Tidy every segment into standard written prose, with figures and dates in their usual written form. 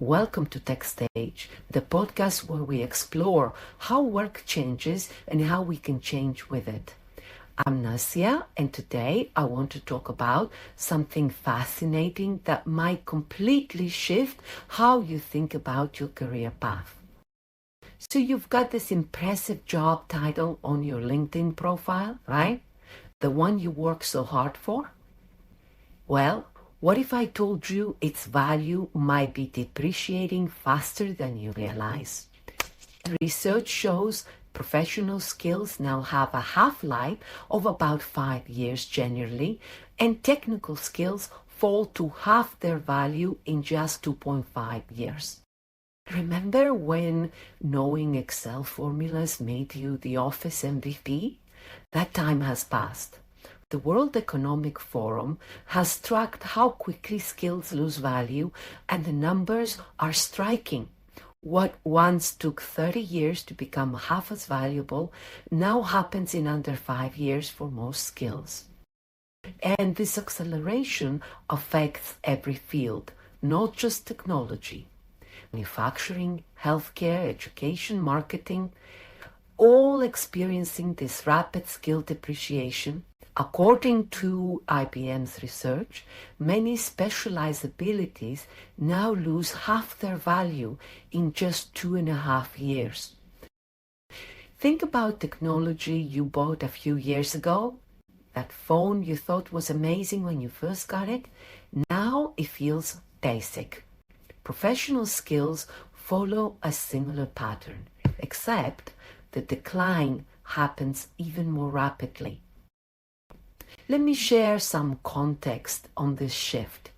Welcome to Techstage, the podcast where we explore how work changes and how we can change with it. I'm Nasia, and today I want to talk about something fascinating that might completely shift how you think about your career path. So you've got this impressive job title on your LinkedIn profile, right? The one you work so hard for? Well, what if I told you its value might be depreciating faster than you realize? Research shows professional skills now have a half-life of about 5 years generally, and technical skills fall to half their value in just 2.5 years. Remember when knowing Excel formulas made you the office MVP? That time has passed. The World Economic Forum has tracked how quickly skills lose value, and the numbers are striking. What once took 30 years to become half as valuable now happens in under 5 years for most skills. And this acceleration affects every field, not just technology. Manufacturing, healthcare, education, marketing, all experiencing this rapid skill depreciation. According to IBM's research, many specialized abilities now lose half their value in just 2.5 years. Think about technology you bought a few years ago. That phone you thought was amazing when you first got it. Now it feels basic. Professional skills follow a similar pattern, except the decline happens even more rapidly. Let me share some context on this shift.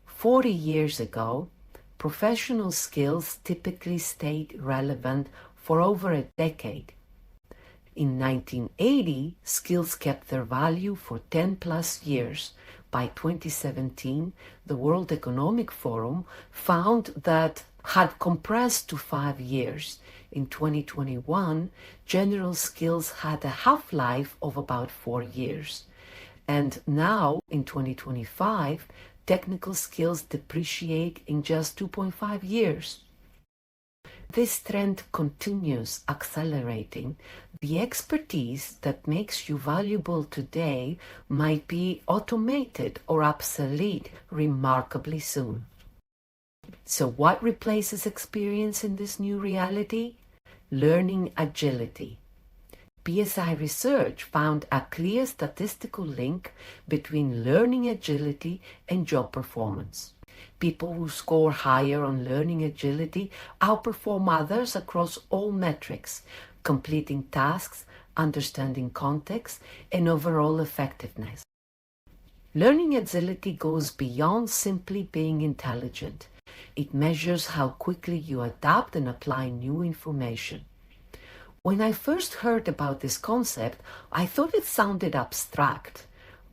40 years ago, professional skills typically stayed relevant for over a decade. In 1980, skills kept their value for 10 plus years. By 2017, the World Economic Forum found that had compressed to 5 years. In 2021, general skills had a half-life of about 4 years. And now, in 2025, technical skills depreciate in just 2.5 years. This trend continues accelerating. The expertise that makes you valuable today might be automated or obsolete remarkably soon. So what replaces experience in this new reality? Learning agility. PSI research found a clear statistical link between learning agility and job performance. People who score higher on learning agility outperform others across all metrics, completing tasks, understanding context, and overall effectiveness. Learning agility goes beyond simply being intelligent. It measures how quickly you adapt and apply new information. When I first heard about this concept, I thought it sounded abstract,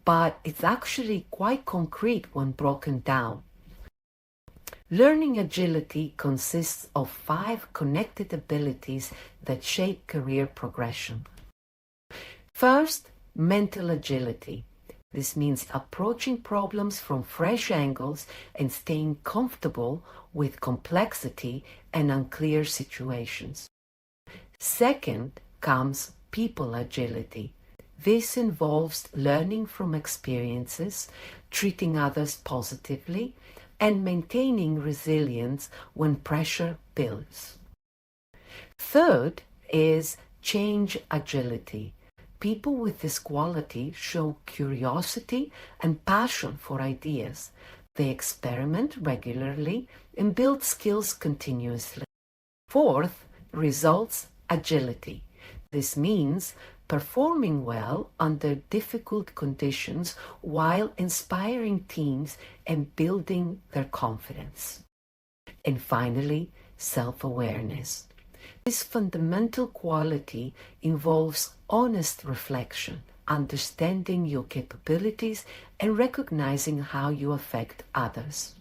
but it's actually quite concrete when broken down. Learning agility consists of 5 connected abilities that shape career progression. First, mental agility. This means approaching problems from fresh angles and staying comfortable with complexity and unclear situations. Second comes people agility. This involves learning from experiences, treating others positively, and maintaining resilience when pressure builds. Third is change agility. People with this quality show curiosity and passion for ideas. They experiment regularly and build skills continuously. Fourth, results agility. This means performing well under difficult conditions while inspiring teams and building their confidence. And finally, self-awareness. This fundamental quality involves honest reflection, understanding your capabilities, and recognizing how you affect others.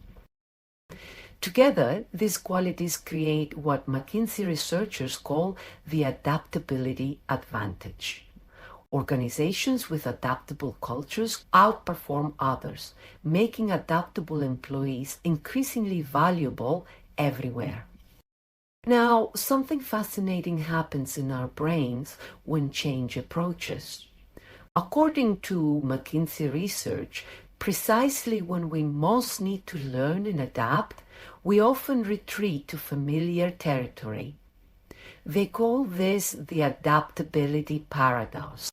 Together, these qualities create what McKinsey researchers call the adaptability advantage. Organizations with adaptable cultures outperform others, making adaptable employees increasingly valuable everywhere. Now, something fascinating happens in our brains when change approaches. According to McKinsey research, precisely when we most need to learn and adapt, we often retreat to familiar territory. They call this the adaptability paradox.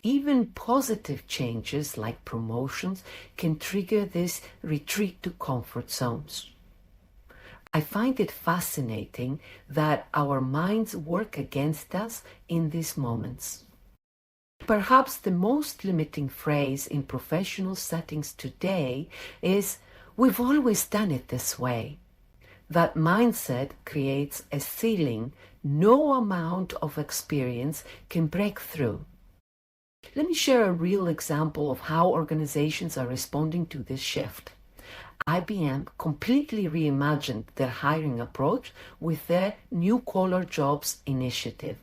Even positive changes like promotions can trigger this retreat to comfort zones. I find it fascinating that our minds work against us in these moments. Perhaps the most limiting phrase in professional settings today is, "We've always done it this way." That mindset creates a ceiling no amount of experience can break through. Let me share a real example of how organizations are responding to this shift. IBM completely reimagined their hiring approach with their New Collar Jobs initiative.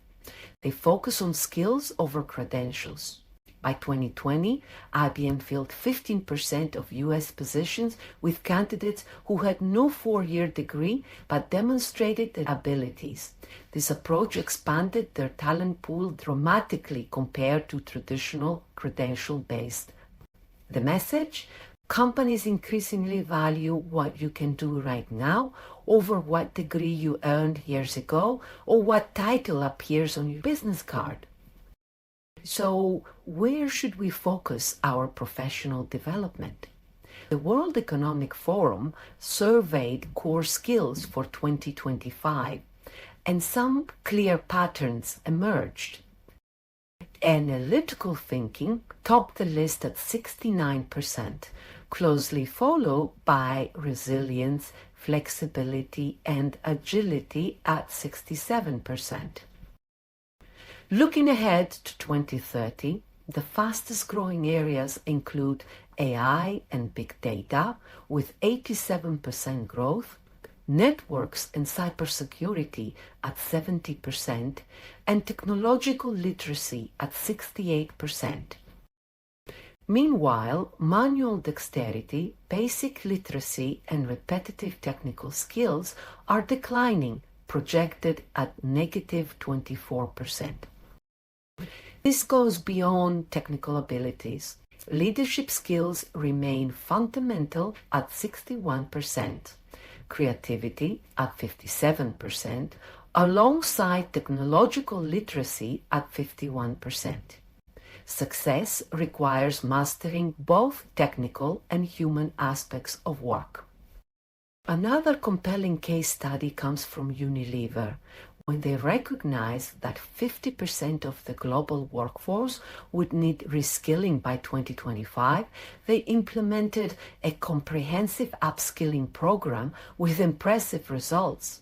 They focus on skills over credentials. By 2020, IBM filled 15% of US positions with candidates who had no four-year degree but demonstrated their abilities. This approach expanded their talent pool dramatically compared to traditional credential-based. The message? Companies increasingly value what you can do right now over what degree you earned years ago or what title appears on your business card. So, where should we focus our professional development? The World Economic Forum surveyed core skills for 2025, and some clear patterns emerged. Analytical thinking topped the list at 69%, closely followed by resilience, flexibility, and agility at 67%. Looking ahead to 2030, the fastest growing areas include AI and big data with 87% growth, networks and cybersecurity at 70%, and technological literacy at 68%. Meanwhile, manual dexterity, basic literacy, and repetitive technical skills are declining, projected at negative 24%. This goes beyond technical abilities. Leadership skills remain fundamental at 61%, creativity at 57%, alongside technological literacy at 51%. Success requires mastering both technical and human aspects of work. Another compelling case study comes from Unilever. When they recognized that 50% of the global workforce would need reskilling by 2025, they implemented a comprehensive upskilling program with impressive results.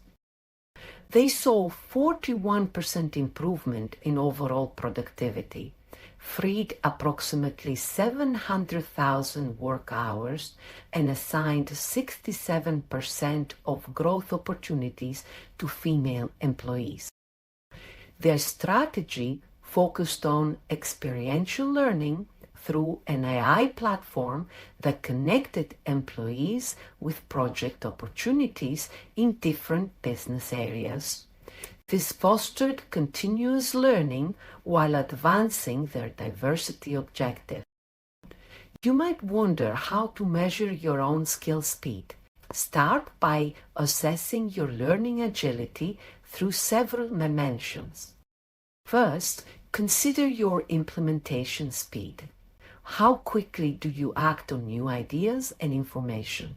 They saw 41% improvement in overall productivity, freed approximately 700,000 work hours, and assigned 67% of growth opportunities to female employees. Their strategy focused on experiential learning through an AI platform that connected employees with project opportunities in different business areas. This fostered continuous learning while advancing their diversity objective. You might wonder how to measure your own skill speed. Start by assessing your learning agility through several dimensions. First, consider your implementation speed. How quickly do you act on new ideas and information?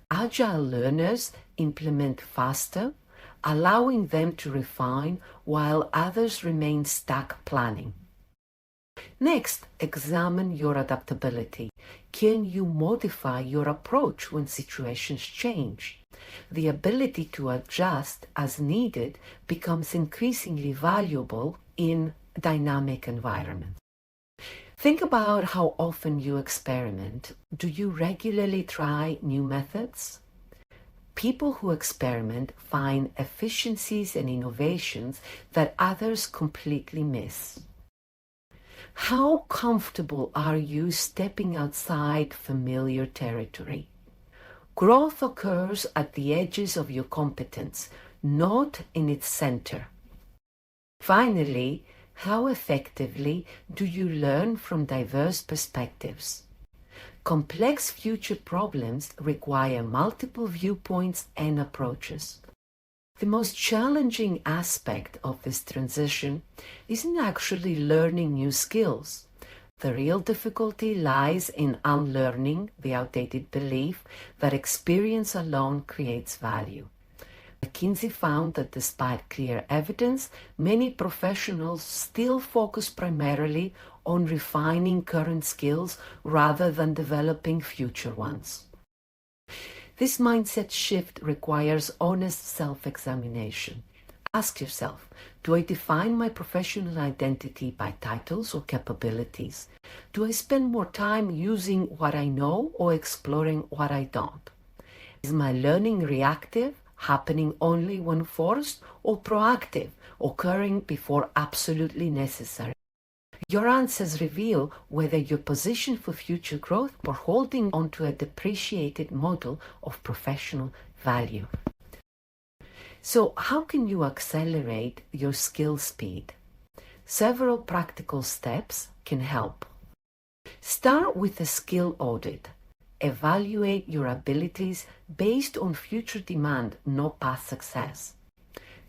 Agile learners implement faster, allowing them to refine while others remain stuck planning. Next, examine your adaptability. Can you modify your approach when situations change? The ability to adjust as needed becomes increasingly valuable in dynamic environments. Think about how often you experiment. Do you regularly try new methods? People who experiment find efficiencies and innovations that others completely miss. How comfortable are you stepping outside familiar territory? Growth occurs at the edges of your competence, not in its center. Finally, how effectively do you learn from diverse perspectives? Complex future problems require multiple viewpoints and approaches. The most challenging aspect of this transition isn't actually learning new skills. The real difficulty lies in unlearning the outdated belief that experience alone creates value. McKinsey found that despite clear evidence, many professionals still focus primarily on refining current skills rather than developing future ones. This mindset shift requires honest self-examination. Ask yourself, do I define my professional identity by titles or capabilities? Do I spend more time using what I know or exploring what I don't? Is my learning reactive, happening only when forced, or proactive, occurring before absolutely necessary? Your answers reveal whether you're positioned for future growth or holding onto a depreciated model of professional value. So, how can you accelerate your skill speed? Several practical steps can help. Start with a skill audit. Evaluate your abilities based on future demand, not past success.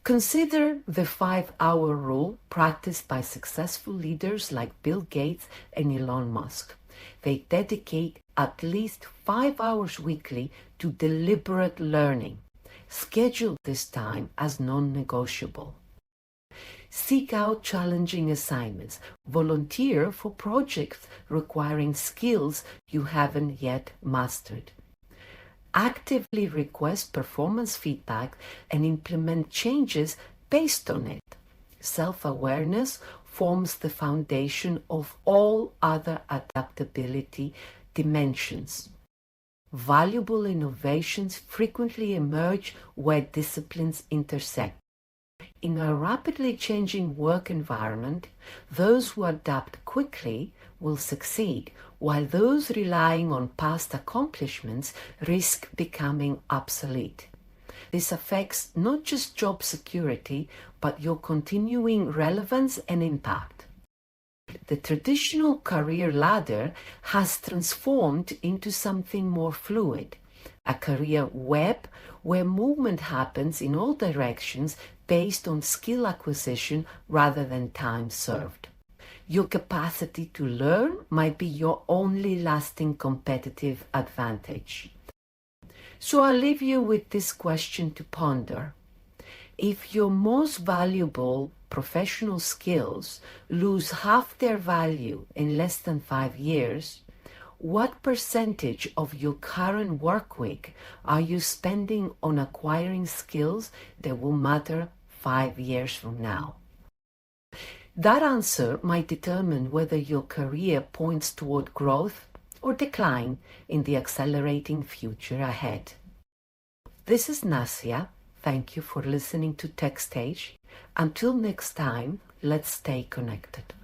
Consider the 5-hour rule practiced by successful leaders like Bill Gates and Elon Musk. They dedicate at least 5 hours weekly to deliberate learning. Schedule this time as non-negotiable. Seek out challenging assignments. Volunteer for projects requiring skills you haven't yet mastered. Actively request performance feedback and implement changes based on it. Self-awareness forms the foundation of all other adaptability dimensions. Valuable innovations frequently emerge where disciplines intersect. In a rapidly changing work environment, those who adapt quickly will succeed, while those relying on past accomplishments risk becoming obsolete. This affects not just job security, but your continuing relevance and impact. The traditional career ladder has transformed into something more fluid, a career web where movement happens in all directions based on skill acquisition rather than time served. Your capacity to learn might be your only lasting competitive advantage. So I'll leave you with this question to ponder. If your most valuable professional skills lose half their value in less than 5 years, what percentage of your current work week are you spending on acquiring skills that will matter 5 years from now? That answer might determine whether your career points toward growth or decline in the accelerating future ahead. This is Nasia. Thank you for listening to Techstage. Until next time, let's stay connected.